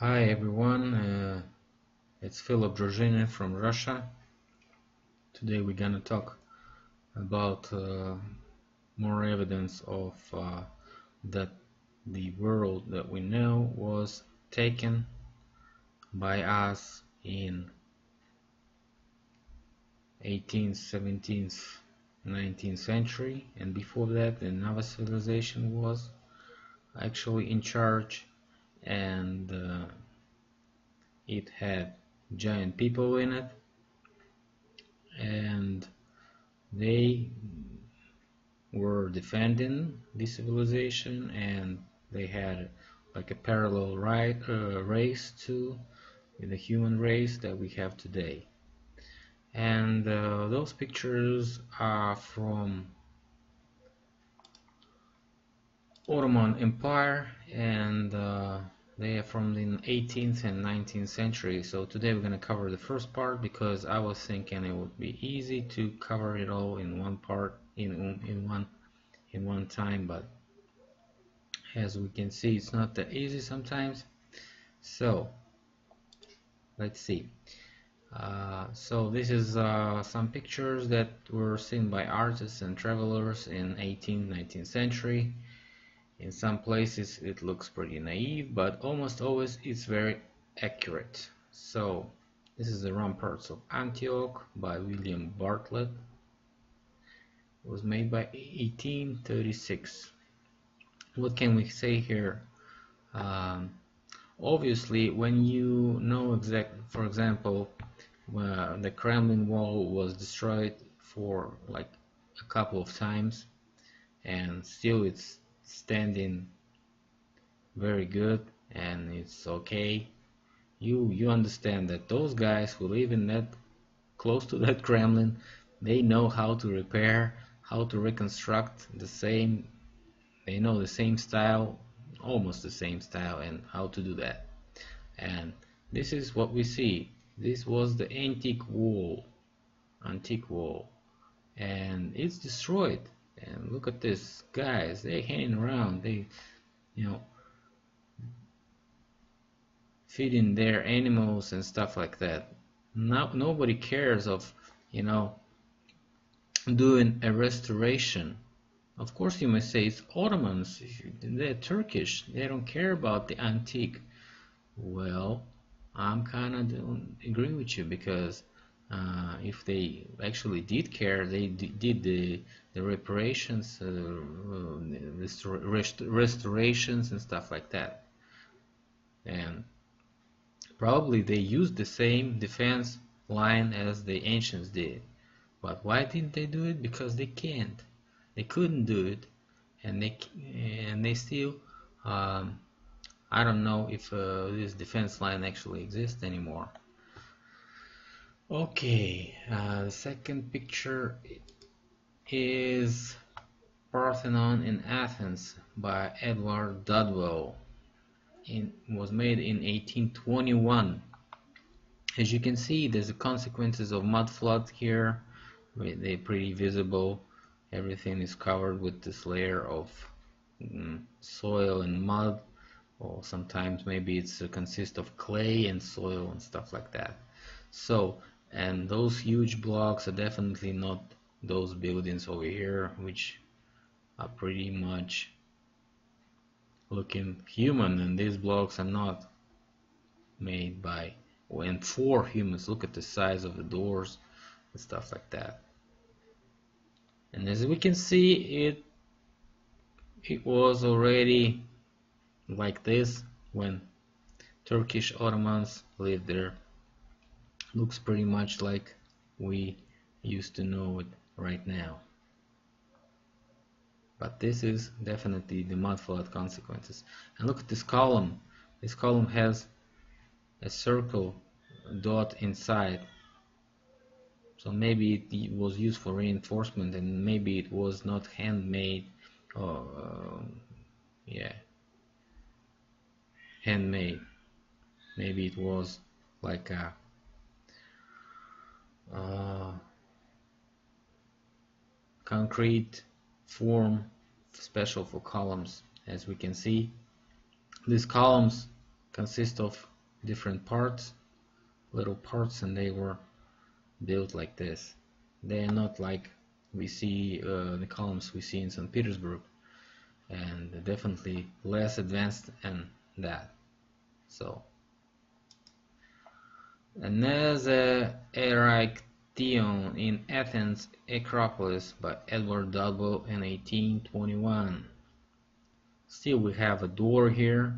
Hi everyone, it's Philip Georgina from Russia. Today we're gonna talk about more evidence of that the world that we know was taken by us in 18th, 17th, 19th century, and before that another civilization was actually in charge, and it had giant people in it, and they were defending the civilization, and they had like a parallel race to the human race that we have today. And those pictures are from Ottoman Empire, and they are from the 18th and 19th century. So today we're going to cover the first part because I was thinking it would be easy to cover it all in one part, in one time, but as we can see, it's not that easy sometimes. So let's see. So this is some pictures that were seen by artists and travelers in 18th, 19th century. In some places it looks pretty naive, but almost always it's very accurate. So this is the ramparts of Antioch by William Bartlett. It was made by 1836. What can we say here? Obviously, when you know for example, the Kremlin wall was destroyed for like a couple of times, and still it's standing very good and it's okay. You understand that those guys who live in that close to that Kremlin, they know how to repair, how to reconstruct the same. They know the same style, almost the same style, and how to do that. And this is what we see. This was the antique wall, and it's destroyed. And look at this, guys. They hanging around. They, you know, feeding their animals and stuff like that. Nobody cares of, doing a restoration. Of course, you may say it's Ottomans. They're Turkish. They don't care about the antique. Well, I'm kind of don't agree with you, because if they actually did care, they did the reparations, restorations and stuff like that, and probably they used the same defense line as the ancients did. But why didn't they do it? Because they can't. They couldn't do it, and they still. I don't know if this defense line actually exists anymore. Okay, the second picture is Parthenon in Athens by Edward Dudwell. It was made in 1821. As you can see, there's the consequences of mudflat here. They're pretty visible. Everything is covered with this layer of soil and mud, or sometimes maybe it's consists of clay and soil and stuff like that. So, and those huge blocks are definitely not those buildings over here, which are pretty much looking human, and these blocks are not made by and for humans. Look at the size of the doors and stuff like that. And as we can see, it was already like this when Turkish Ottomans lived there. Looks pretty much like we used to know it right now. But this is definitely the mudflat consequences. And look at this column. This column has a circle dot inside. So maybe it was used for reinforcement, and maybe it was not handmade. Or yeah, handmade. Maybe it was like a concrete form special for columns. As we can see, these columns consist of different parts, little parts, and they were built like this. They are not like we see the columns we see in St. Petersburg, and definitely less advanced than that. So, another Erechtheion in Athens Acropolis by Edward Dudwell in 1821. Still, we have a door here.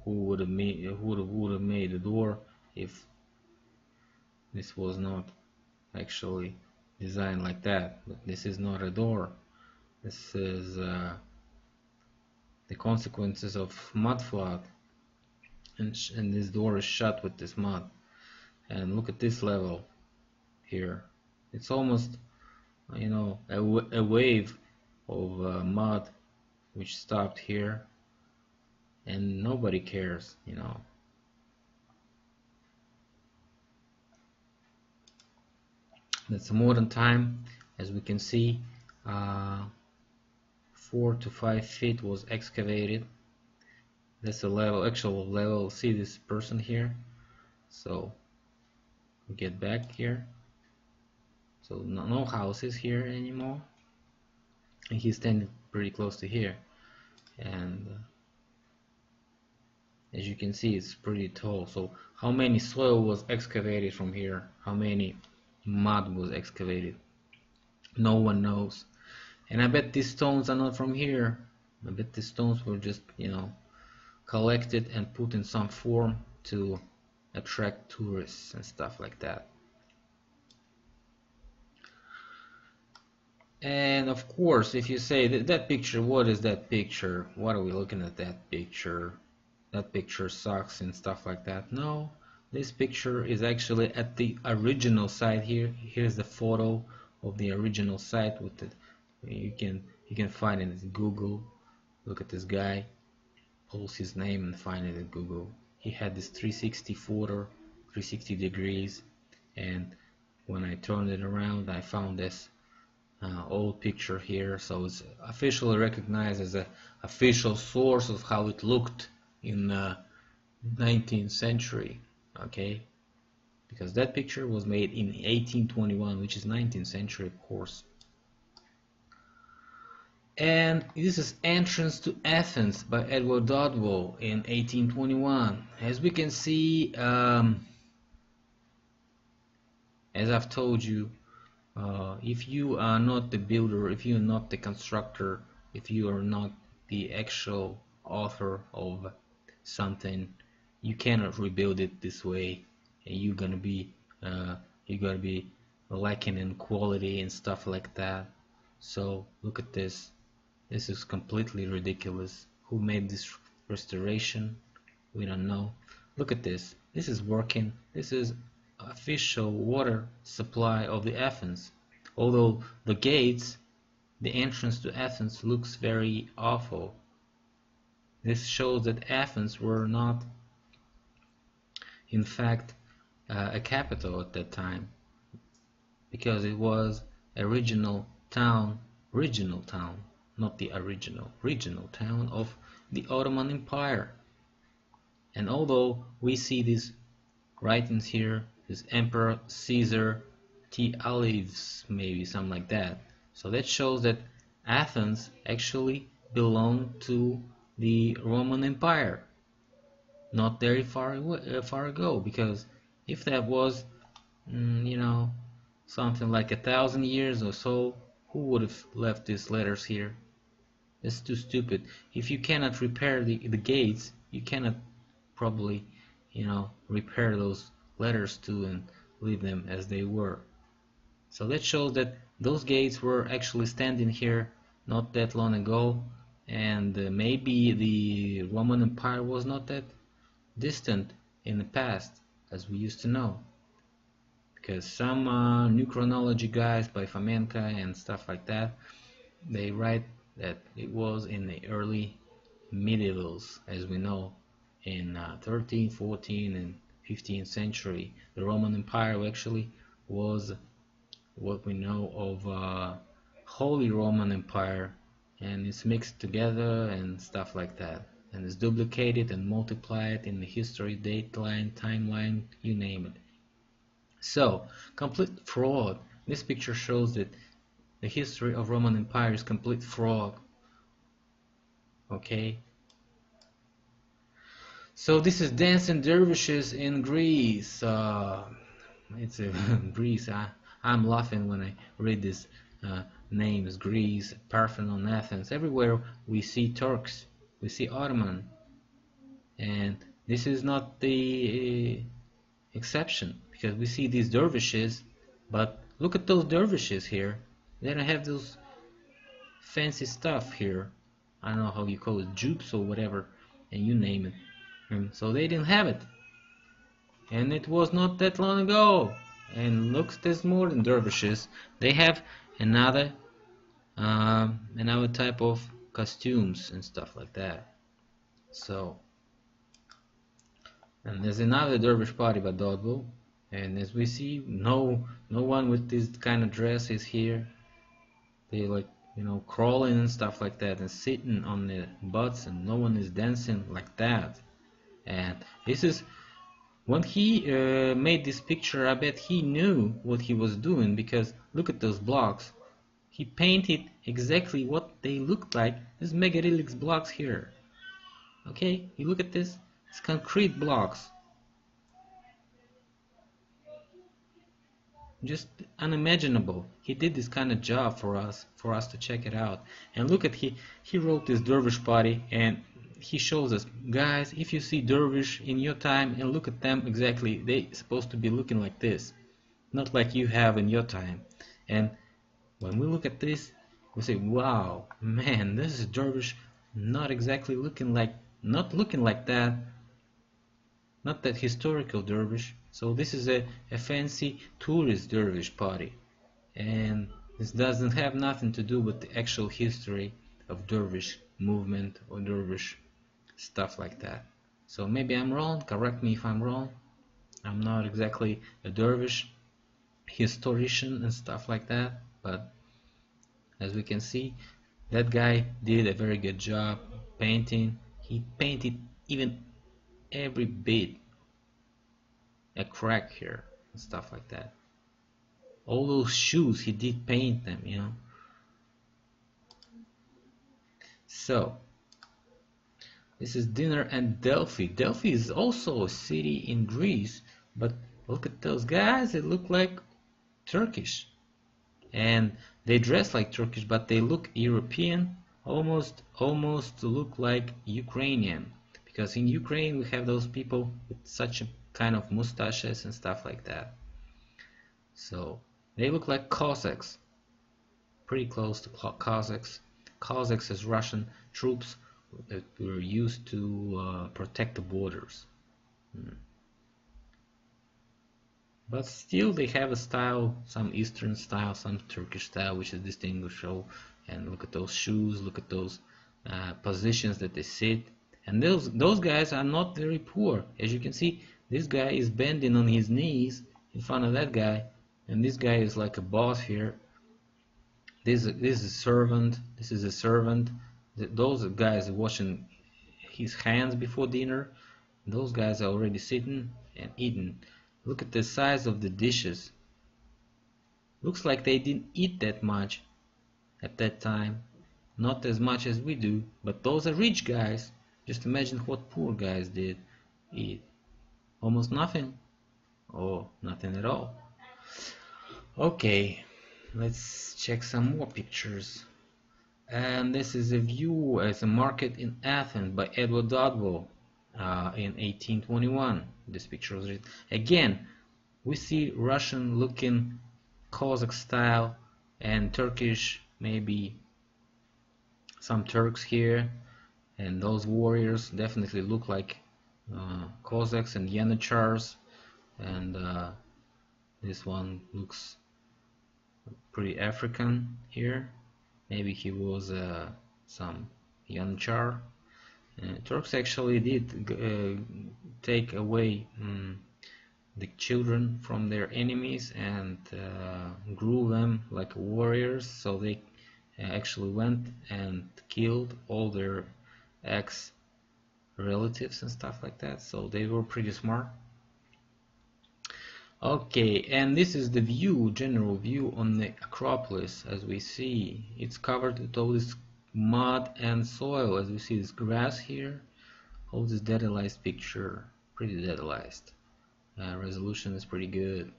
Who would have made the door if this was not actually designed like that? But this is not a door. This is the consequences of mudflat, and this door is shut with this mud. And look at this level here. It's almost, you know, a wave of mud which stopped here, and nobody cares, you know. That's a modern time. As we can see, 4 to 5 feet was excavated. That's the level, actual level. See this person here. So we get back here. So no houses here anymore, and he's standing pretty close to here, and as you can see, it's pretty tall. So how many soil was excavated from here? How many mud was excavated? No one knows. And I bet these stones are not from here. I bet these stones were just, you know, collected and put in some form to attract tourists and stuff like that. And of course, if you say that picture, what is that picture? What are we looking at that picture? That picture sucks and stuff like that. No, this picture is actually at the original site here. Here's the photo of the original site with it. You can find it in Google. Look at this guy. Pulls his name and find it in Google. He had this 360 photo, 360 degrees, and when I turned it around, I found this old picture here. So it's officially recognized as an official source of how it looked in the 19th century. Okay, because that picture was made in 1821, which is 19th century, of course. And this is Entrance to Athens by Edward Dodwell in 1821. As we can see, as I've told you, if you are not the builder, if you are not the constructor, if you are not the actual author of something, you cannot rebuild it this way, and you're gonna be lacking in quality and stuff like that. So look at this. This is completely ridiculous. Who made this restoration? We don't know. Look at this. This is working. This is official water supply of the Athens. Although the gates, the entrance to Athens looks very awful. This shows that Athens were not, in fact, a capital at that time, because it was a regional town, not the regional town of the Ottoman Empire. And although we see these writings here, this Emperor Caesar T. Olives, maybe something like that, so that shows that Athens actually belonged to the Roman Empire, not very far ago, because if that was, you know, something like 1,000 years or so, who would have left these letters here? It's too stupid. If you cannot repair the gates, you cannot probably, you know, repair those letters too and leave them as they were. So that shows that those gates were actually standing here not that long ago, and maybe the Roman Empire was not that distant in the past as we used to know, because some new chronology guys by Fomenko and stuff like that, they write that it was in the early medievals, as we know, in 13th, 14th, and 15th century. The Roman Empire actually was what we know of Holy Roman Empire, and it's mixed together and stuff like that. and is duplicated and multiplied in the history, dateline, timeline, you name it. So, complete fraud. This picture shows that the history of Roman Empire is complete fraud. Okay. So this is dancing dervishes in Greece. It's Greece. I'm laughing when I read this names: Greece, Parthenon, Athens. Everywhere we see Turks, we see Ottoman, and this is not the exception, because we see these dervishes. But look at those dervishes here. They don't have those fancy stuff here. I don't know how you call it, jutes or whatever, and you name it. And so they didn't have it, and it was not that long ago. And looks, there's more than dervishes. They have another type of costumes and stuff like that. So, and there's another dervish party by Dodville, and as we see, no one with this kind of dress is here. They like, crawling and stuff like that, and sitting on their butts, and no one is dancing like that. And this is when he made this picture. I bet he knew what he was doing, because look at those blocks. He painted exactly what they looked like. These megalithic blocks here. Okay, you look at this. It's concrete blocks. Just unimaginable. He did this kind of job for us to check it out. And look at, he wrote this dervish party, and he shows us, guys, if you see dervish in your time and look at them exactly, they supposed to be looking like this, not like you have in your time. And when we look at this, we say, wow, man, this is dervish, not exactly looking like, not looking like that, not that historical dervish. So this is a fancy tourist dervish party, and this doesn't have nothing to do with the actual history of dervish movement or dervish stuff like that. So maybe I'm wrong, correct me if I'm wrong. I'm not exactly a dervish historian and stuff like that, but as we can see, that guy did a very good job painting. He painted even every bit a crack here and stuff like that. All those shoes, he did paint them, So this is dinner at Delphi. Delphi is also a city in Greece, but look at those guys. They look like Turkish, and they dress like Turkish, but they look European, almost look like Ukrainian, because in Ukraine we have those people with such a kind of mustaches and stuff like that. So they look like Cossacks, pretty close to Cossacks. Cossacks is Russian troops that were used to protect the borders. But still they have a style, some Eastern style, some Turkish style, which is distinguishable. And look at those shoes, look at those positions that they sit. And those guys are not very poor. As you can see, this guy is bending on his knees in front of that guy, and this guy is like a boss here. This is a servant. This is a servant. Those guys are washing his hands before dinner. Those guys are already sitting and eating. Look at the size of the dishes. Looks like they didn't eat that much at that time. Not as much as we do, but those are rich guys. Just imagine what poor guys did eat. Almost nothing, or nothing at all. Okay, let's check some more pictures. And this is a view as a market in Athens by Edward Dodwell in 1821. This picture was written. Again, we see Russian looking Cossack style and Turkish, maybe some Turks here, and those warriors definitely look like Cossacks and Yanachars, and this one looks pretty African here. Maybe he was some Yanachar. Turks actually did take away the children from their enemies and grew them like warriors, so they actually went and killed all their relatives and stuff like that, so they were pretty smart. Okay, and this is the view, general view on the Acropolis. As we see, it's covered with all this mud and soil. As we see this grass here, all this detailized picture, pretty detailized. Resolution is pretty good.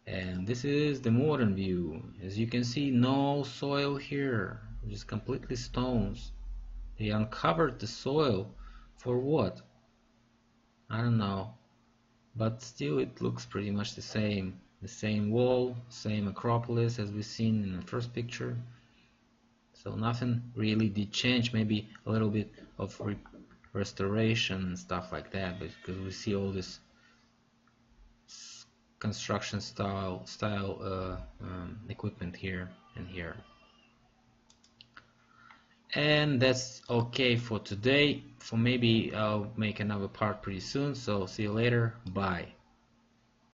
And this is the modern view. As you can see, no soil here, just completely stones. They uncovered the soil for what? I don't know, but still it looks pretty much the same. The same wall, same Acropolis as we've seen in the first picture. So nothing really did change, maybe a little bit of restoration and stuff like that, but because we see all this construction style equipment here and here. And that's okay for today. For maybe I'll make another part pretty soon, so see you later. Bye.